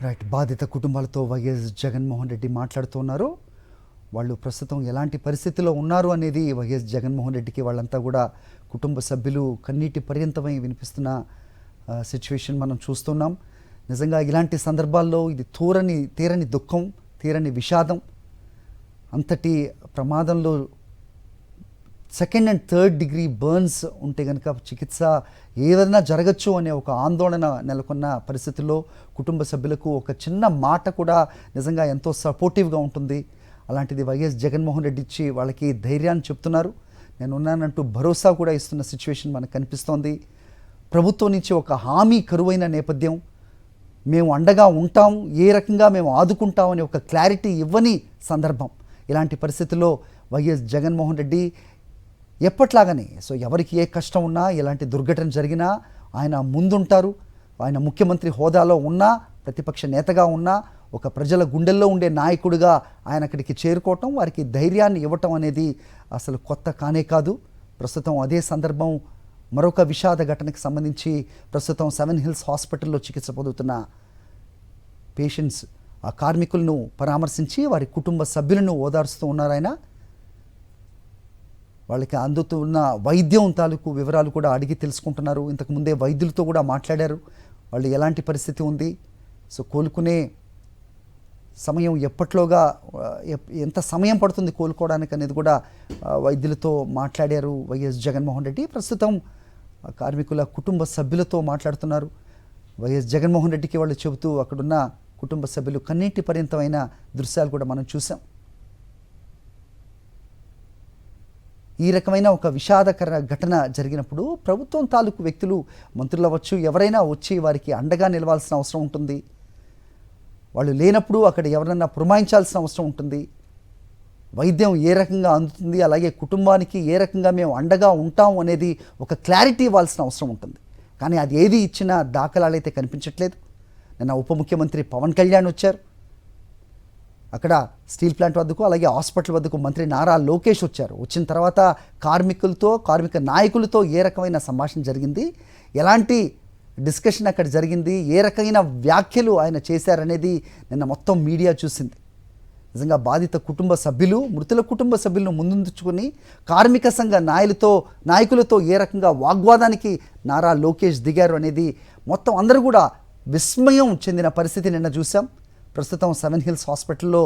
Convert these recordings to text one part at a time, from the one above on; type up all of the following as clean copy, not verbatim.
Right, బాధిత కుటుంబాలతో YS Jaganmohan Reddy మాట్లాడుతున్నారు. వాళ్ళు ప్రస్తుతం ఎలాంటి పరిస్థితిలో ఉన్నారు అనేది వైఎస్ జగన్మోహన్ రెడ్డికి వాళ్ళంతా కూడా కుటుంబ సభ్యులు కన్నీటి పర్యంతమై వినిపిస్తున్న సిచ్యువేషన్ మనం చూస్తున్నాం. నిజంగా ఇలాంటి సందర్భాల్లో ఇది తీరని దుఃఖం, తీరని విషాదం. అంతటి ప్రమాదంలో second and third degree burns ఉంటే కనుక చికిత్స ఏదైనా జరగచ్చు అనే ఒక ఆందోళన నెలకొన్న పరిస్థితుల్లో కుటుంబ సభ్యులకు ఒక చిన్న మాట కూడా నిజంగా ఎంతో సపోర్టివ్గా ఉంటుంది. అలాంటిది వైఎస్ జగన్మోహన్ రెడ్డి ఇచ్చి వాళ్ళకి ధైర్యాన్ని చెప్తున్నారు. నేను ఉన్నానంటూ భరోసా కూడా ఇస్తున్న సిచ్యువేషన్ మనకు కనిపిస్తోంది. ప్రభుత్వం నుంచి ఒక హామీ కరువైన నేపథ్యం, మేము అండగా ఉంటాం, ఏ రకంగా మేము ఆదుకుంటాం అనే ఒక క్లారిటీ ఇవ్వని సందర్భం. ఇలాంటి పరిస్థితుల్లో వైఎస్ జగన్మోహన్ రెడ్డి ఎప్పట్లాగానే ఎవరికి ఏ కష్టం ఉన్నా, ఎలాంటి దుర్ఘటన జరిగినా ఆయన ముందుంటారు. ఆయన ముఖ్యమంత్రి హోదాలో ఉన్నా, ప్రతిపక్ష నేతగా ఉన్నా, ఒక ప్రజల గుండెల్లో ఉండే నాయకుడిగా ఆయన అక్కడికి చేరుకోవటం, వారికి ధైర్యాన్ని ఇవ్వటం అనేది అసలు కొత్త కానే కాదు. ప్రస్తుతం అదే సందర్భం మరొక విషాద ఘటనకు సంబంధించి ప్రస్తుతం 7 హిల్స్ హాస్పిటల్లో చికిత్స పొందుతున్న పేషెంట్స్, ఆ కార్మికులను పరామర్శించి వారి కుటుంబ సభ్యులను ఓదార్స్తూ ఉన్నారు ఆయన. వాళ్ళకి అందుతున్న వైద్యం తాలూకు వివరాలు కూడా అడిగి తెలుసుకుంటున్నారు. ఇంతకుముందే వైద్యులతో కూడా మాట్లాడారు. వాళ్ళు ఎలాంటి పరిస్థితి ఉంది, కోలుకునే సమయం ఎప్పట్లోగా ఎంత సమయం పడుతుంది కోలుకోవడానికి అనేది కూడా వైద్యులతో మాట్లాడారు వైఎస్ జగన్మోహన్ రెడ్డి. ప్రస్తుతం కార్మికుల కుటుంబ సభ్యులతో మాట్లాడుతున్నారు. వైఎస్ జగన్మోహన్ రెడ్డికి వాళ్ళు చెబుతూ అక్కడున్న కుటుంబ సభ్యులు కన్నీటి పర్యంతమైన దృశ్యాలు కూడా మనం చూసాం. ఈ రకమైన ఒక విషాదకర ఘటన జరిగినప్పుడు ప్రభుత్వం తాలూకు వ్యక్తులు, మంత్రులు అవ్వచ్చు, ఎవరైనా వచ్చి వారికి అండగా నిలవాల్సిన అవసరం ఉంటుంది. వాళ్ళు లేనప్పుడు అక్కడ ఎవరన్నా పురమాయించాల్సిన అవసరం ఉంటుంది. వైద్యం ఏ రకంగా అందుతుంది, అలాగే కుటుంబానికి ఏ రకంగా మేము అండగా ఉంటాం అనేది ఒక క్లారిటీ ఇవ్వాల్సిన అవసరం ఉంటుంది. కానీ అది ఏది ఇచ్చినా దాఖలాలు అయితే కనిపించట్లేదు. నిన్న ఉప ముఖ్యమంత్రి పవన్ కళ్యాణ్ వచ్చారు. అక్కడ స్టీల్ ప్లాంట్ వద్దకు, అలాగే హాస్పిటల్ వద్దకు మంత్రి నారా లోకేష్ వచ్చారు. వచ్చిన తర్వాత కార్మిక నాయకులతో ఏ రకమైన సంభాషణ జరిగింది, ఎలాంటి డిస్కషన్ అక్కడ జరిగింది, ఏ రకమైన వ్యాఖ్యలు ఆయన చేశారనేది నిన్న మొత్తం మీడియా చూసింది. నిజంగా బాధిత కుటుంబ సభ్యులు, మృతుల కుటుంబ సభ్యులను ముందుంచుకొని కార్మిక సంఘ నాయకులతో ఏ రకంగా వాగ్వాదానికి నారా లోకేష్ దిగారు అనేది మొత్తం అందరూ కూడా విస్మయం చెందిన పరిస్థితి నిన్న చూసాం. ప్రస్తుతం 7 హిల్స్ హాస్పిటల్లో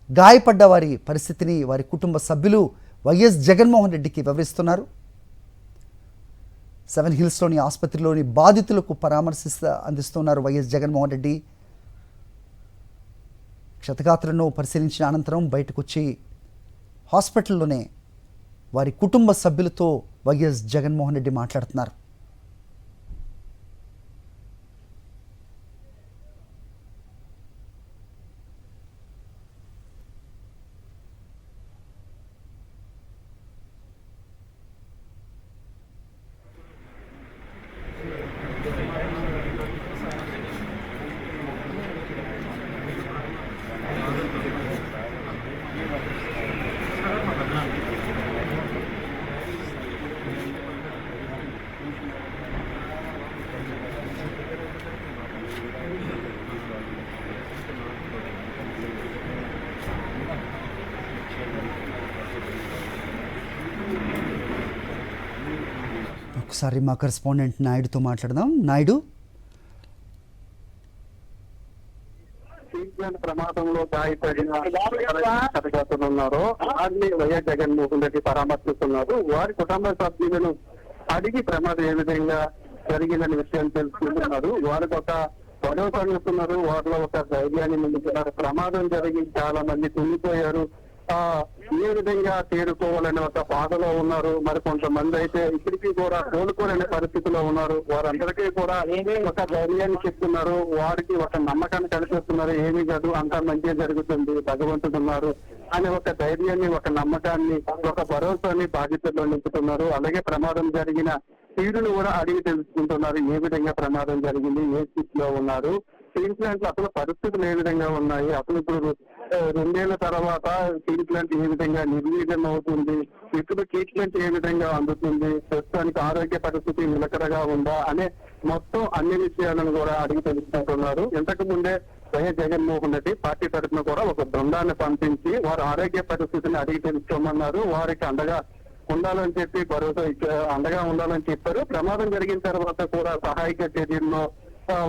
గాయపడ్డ వారి పరిస్థితిని వారి కుటుంబ సభ్యులు వైఎస్ జగన్మోహన్ రెడ్డికి వివరిస్తున్నారు. 7 హిల్స్లోని ఆసుపత్రిలోని బాధితులకు అందిస్తున్నారు వైఎస్ జగన్మోహన్ రెడ్డి. క్షతగాత్రులను పరిశీలించిన అనంతరం బయటకు వచ్చి హాస్పిటల్లోనే వారి కుటుంబ సభ్యులతో వైఎస్ జగన్మోహన్ రెడ్డి మాట్లాడుతున్నారు. ఒకసారి మా కరెస్పాండెంట్ నాయుడుతో మాట్లాడదాం. నాయుడు, స్టీల్ ప్లాంట్ ప్రమాదం ప్రమాదంలో గాయపడిన క్షతగాత్రులు ఉన్నారో వారిని వైఎస్ జగన్మోహన్ రెడ్డి పరామర్శిస్తున్నారు. వారి కుటుంబ సభ్యులను అడిగి ప్రమాదం ఏ విధంగా జరిగిందనే విషయం తెలుసుకుంటున్నారు. వారికి ఒక భరోసానిస్తున్నారు. వారిలో ఒక ధైర్యాన్ని నింపుతున్నారు. ప్రమాదం జరిగి చాలా మంది కుంగిపోయారు. ఏ విధంగా చేరుకోవాలనే ఒక బాధలో ఉన్నారు. మరి కొంతమంది అయితే ఇప్పటికీ కూడా కోలుకోలేని పరిస్థితిలో ఉన్నారు. వారందరికీ కూడా ఒక ధైర్యాన్ని చెప్తున్నారు. వారికి ఒక నమ్మకాన్ని కలిపిస్తున్నారు. ఏమీ కాదు, అంతా మంచిగా జరుగుతుంది, భగవంతుడు ఉన్నారు అనే ఒక ధైర్యాన్ని, ఒక నమ్మకాన్ని, ఒక భరోసాని బాధ్యతల్లో నింపుతున్నారు. అలాగే ప్రమాదం జరిగిన తీరును కూడా అడిగి తెలుసుకుంటున్నారు. ఏ విధంగా ప్రమాదం జరిగింది, ఏ స్థితిలో ఉన్నారు, స్టీల్ ప్లాంట్ అసలు పరిస్థితులు ఏ విధంగా ఉన్నాయి, అసలు ఇప్పుడు 2 ఏళ్ల తర్వాత స్టీల్ ప్లాంట్ ఏ విధంగా నిర్వీర్యం అవుతుంది, ఇప్పుడు ట్రీట్మెంట్ ఏ విధంగా అందుతుంది, ప్రస్తుతానికి ఆరోగ్య పరిస్థితి నిలకడగా ఉందా అనే మొత్తం అన్ని విషయాలను కూడా అడిగి తెలుసుకుంటున్నారు. ఇంతకు ముందే వైఎస్ జగన్మోహన్ రెడ్డి పార్టీ తరఫున కూడా ఒక బృందాన్ని పంపించి వారి ఆరోగ్య పరిస్థితిని అడిగి తెలుసుకోమన్నారు. వారికి అండగా ఉండాలని చెప్పి భరోసా అండగా ఉండాలని చెప్పారు. ప్రమాదం జరిగిన తర్వాత కూడా సహాయక చర్యల్లో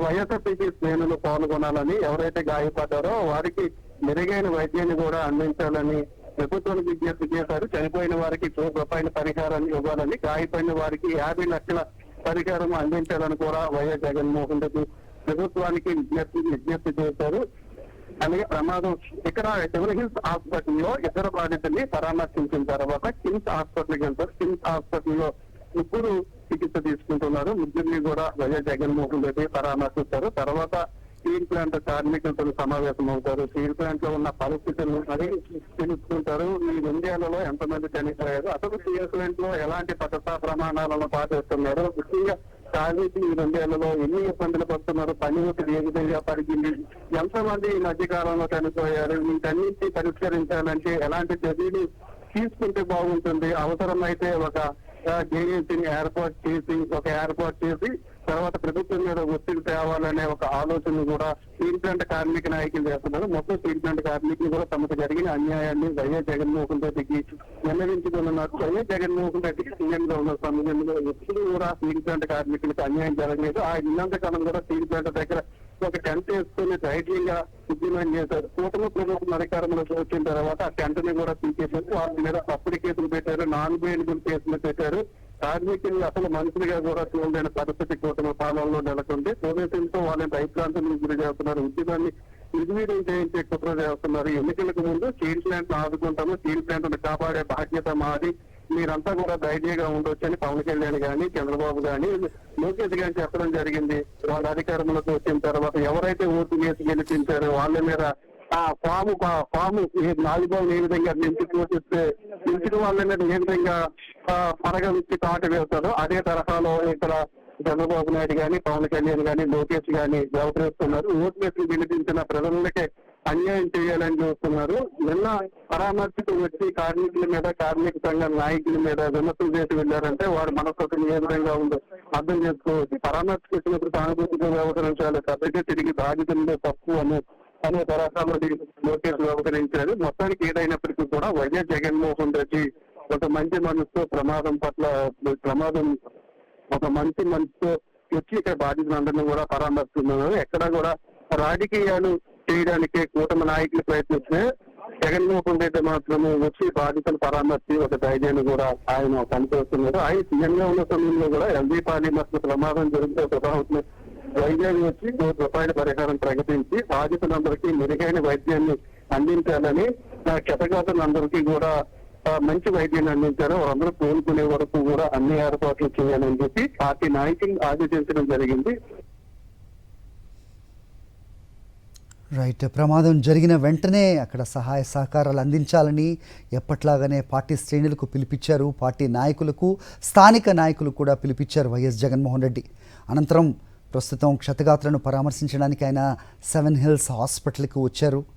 వైఎస్ఆర్సీపీ శ్రేణులు పాల్గొనాలని, ఎవరైతే గాయపడ్డారో వారికి మెరుగైన వైద్యాన్ని కూడా అందించాలని ప్రభుత్వానికి విజ్ఞప్తి చేశారు. చనిపోయిన వారికి రూపాయల పరిహారాన్ని ఇవ్వాలని, గాయపడిన వారికి 50 లక్షల పరిహారం అందించాలని కూడా వైఎస్ జగన్మోహన్ రెడ్డి ప్రభుత్వానికి విజ్ఞప్తి చేశారు. అలాగే ప్రమాదం ఇక్కడ సివిల్ హిల్స్ హాస్పిటల్లో ఇద్దరు బాధితుల్ని పరామర్శించిన తర్వాత కిమ్స్ హాస్పిటల్కి వెళ్తారు. కిమ్స్ హాస్పిటల్లో ముగ్గురు చికిత్స తీసుకుంటున్నారు. ముగ్గురిని కూడా వైఎస్ జగన్మోహన్ రెడ్డి పరామర్శిస్తారు. తర్వాత స్టీల్ ప్లాంట్ కార్మికులతో సమావేశం అవుతారు. స్టీల్ ప్లాంట్ లో ఉన్న పరిస్థితులను అడిగి తెలుసుకుంటారు. ఈ 2 ఏళ్లలో ఎంతమంది చనిపోయారు, అసలు స్టీల్ ప్లాంట్ లో ఎలాంటి భద్రతా ప్రమాణాలను పాటిస్తున్నారు, ముఖ్యంగా కార్మికులు ఈ 2 ఏళ్లలో ఎన్ని ఇబ్బందులు పడుతున్నారు, పని ఒత్తిడి ఏ విధంగా పడిగింది, ఎంతమంది ఈ మధ్య కాలంలో చనిపోయారు, వీటన్నింటినీ పరిష్కరించాలంటే ఎలాంటి చర్యలు తీసుకుంటే బాగుంటుంది, అవసరమైతే ఒక జేఏసీని ఏర్పాటు చేసి తర్వాత ప్రభుత్వం మీద ఒత్తిడి తేవాలనే ఒక ఆలోచన కూడా స్టీల్ ప్లాంట్ కార్మిక నాయకులు చేస్తున్నారు. మొత్తం స్టీల్ ప్లాంట్ కార్మికులు కూడా తమకు జరిగిన అన్యాయాన్ని వైఎస్ జగన్మోహన్ రెడ్డికి విన్నవించుకున్నారు. వైఎస్ జగన్మోహన్ రెడ్డికి సీఎం గా ఉన్న సమయంలో ఎప్పుడు కూడా స్టీల్ ప్లాంట్ కార్మికులకు అన్యాయం జరగలేదు. ఆ ఇల్లంత కాలం కూడా స్టీల్ ప్లాంట్ దగ్గర ఒక టెంట్ వేసుకుని ధైర్యంగా ఉద్యమం చేశారు. కూటమి ప్రభుత్వం అధికారంలోకి వచ్చిన తర్వాత ఆ టెంట్ ని కూడా తీసేశారు. వాళ్ళ మీద తప్పుడు కేసులు పెట్టారు, నాన్ బెయిలబుల్ కేసులు పెట్టారు. కార్మికులు అసలు మనుషులుగా కూడా చూడలేని పరిస్థితి కూటమి పాలనలో నెలకొంది. పోలీసులతో వాళ్ళని భయప్రాంతానికి గురి చేస్తున్నారు. ఉద్యమాన్ని నిర్వీర్యం చేయించే కుట్ర చేస్తున్నారు. ఎన్నికలకు ముందు స్టీల్ ప్లాంట్ ఆదుకుంటాము, స్టీల్ ప్లాంట్ కాపాడే బాధ్యత మాది, మీరంతా కూడా ధైర్యంగా ఉండొచ్చని పవన్ కళ్యాణ్ గాని, చంద్రబాబు గాని, లోకేష్ గాని చెప్పడం జరిగింది. వాళ్ళ అధికారంలోకి వచ్చిన తర్వాత ఎవరైతే ఓటు వేసి గెలిపించారో వాళ్ళ మీద ఆ ఫాము 4 ఏ విధంగా నించిన వాళ్ళ మీద ఏ విధంగా పరగలిచ్చి తాట వేస్తారో అదే తరహాలో ఇక్కడ చంద్రబాబు నాయుడు గాని, పవన్ కళ్యాణ్ గాని, లోకేష్ గాని వ్యవహరిస్తున్నారు. ఓటు వేసి గెలిపించిన ప్రజలకే అన్యాయం చేయాలని చూస్తున్నారు. నిన్న పరామర్శకు వచ్చి కార్మికుల మీద, కార్మిక సంఘ నాయకుల మీద విమర్శలు చేసి వెళ్ళారంటే వారి మనస్తత్వం ఏ విధంగా ఉందో అర్థం చేసుకోవచ్చు. పరామర్శకు వచ్చినప్పుడు సానుభూతిగా వ్యవహరించాలి, పెద్దగా తిరిగి బాధితుల్లో తప్పు అనే తరహాలో లోకేష్ వ్యవహరించారు. మొత్తానికి ఏదైనప్పటికీ కూడా వైఎస్ జగన్మోహన్ రెడ్డి ఒక మంచి మనసుతో ఒక మంచి మనసుతో వచ్చి ఇక్కడ బాధితులందరినీ కూడా పరామర్శిస్తున్నారు. ఎక్కడ కూడా రాజకీయాలు చేయడానికి కూటమి నాయకులు ప్రయత్నిస్తే జగన్మోహన్ రెడ్డి మాత్రమే వచ్చి బాధితులు పరామర్శి ఒక ధైర్యాన్ని కూడా ఆయన పనిచేస్తున్నారు. ఆయన సీఎం గా ఉన్న సమయంలో కూడా ఎల్జీ పాలిమర్స్ ప్రమాదం జరిగితే ప్రభావం వైద్యాన్ని వచ్చి రూపాయల పరిహారం ప్రకటించి బాధితులందరికీ మెరుగైన వైద్యాన్ని అందించాలని, క్షతగాతులందరికీ కూడా మంచి వైద్యాన్ని అందించారు. వారందరూ కోలుకునే వరకు కూడా అన్ని ఏర్పాట్లు చేయాలని చెప్పి పార్టీ నాయకులు ఆదేశించడం జరిగింది. రైట్. ప్రమాదం జరిగిన వెంటనే అక్కడ సహాయ సహకారాలు అందించాలని ఎప్పట్లాగానే పార్టీ శ్రేణులకు పిలిపించారు. పార్టీ నాయకులకు, స్థానిక నాయకులు కూడా పిలిపించారు వైఎస్ జగన్మోహన్ రెడ్డి. అనంతరం ప్రస్తుతం క్షతగాత్రులను పరామర్శించడానికి ఆయన 7 హిల్స్ హాస్పిటల్కి వచ్చారు.